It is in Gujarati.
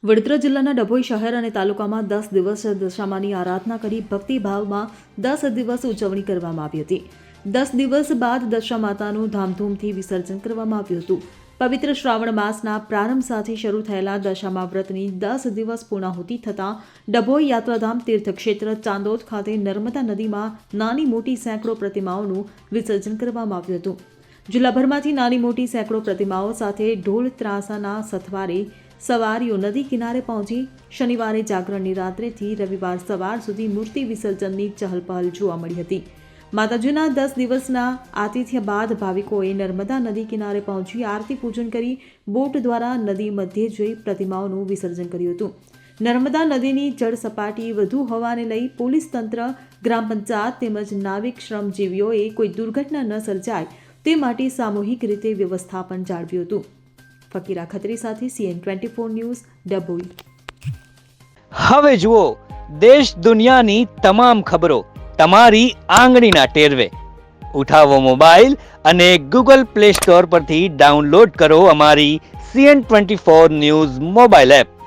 વડોદરા જિલ્લાના ડભોઈ શહેર અને તાલુકામાં 10 દિવસ દશામાની આરાધના કરી ભક્તિભાવમાં 10 દિવસ ઉજવણી કરવામાં આવી હતી। 10 દિવસ બાદ દશા માતાનું ધામધૂમથી વિસર્જન કરવામાં આવ્યું હતું। પવિત્ર શ્રાવણ માસના પ્રારંભ સાથે શરૂ થયેલા દશામા વ્રતની 10 દિવસ પૂર્ણાહુતિ થતાં ડભોઈ યાત્રાધામ તીર્થક્ષેત્ર ચાંદોદ ખાતે નર્મદા નદીમાં નાની મોટી સેંકડો પ્રતિમાઓનું વિસર્જન કરવામાં આવ્યું હતું। જિલ્લાભરમાંથી નાની મોટી સેંકડો પ્રતિમાઓ સાથે ઢોલ ત્રાસાના સથવારે સવારીઓ નદી કિનારે પહોંચી શનિવારે જાગરણની રાત્રેથી રવિવાર સવાર સુધી મૂર્તિ વિસર્જનની ચહલપહલ જોવા મળી હતી। માતાજીના 10 દિવસના આતિથ્ય બાદ ભાવિકોએ નર્મદા નદી કિનારે પહોંચી આરતી પૂજન કરી બોટ દ્વારા નદી મધ્યે જઈ પ્રતિમાઓનું વિસર્જન કર્યું હતું। નર્મદા નદીની જળ સપાટી વધુ હોવાને લઈ પોલીસ તંત્ર, ગ્રામ પંચાયત તેમજ નાવિક શ્રમજીવીઓએ કોઈ દુર્ઘટના ન સર્જાય તે માટે સામૂહિક રીતે વ્યવસ્થાપન જાળવ્યું હતું। ફકીરા ખત્રી સાથે CN24 ન્યૂઝ ડભોઈ। હવે જુઓ દેશ દુનિયાની તમામ ખબરો તમારી આંગળીના ટેરવે। ઉઠાવો મોબાઈલ અને Google Play Store પરથી ડાઉનલોડ કરો અમારી CN24 ન્યૂઝ મોબાઈલ એપ।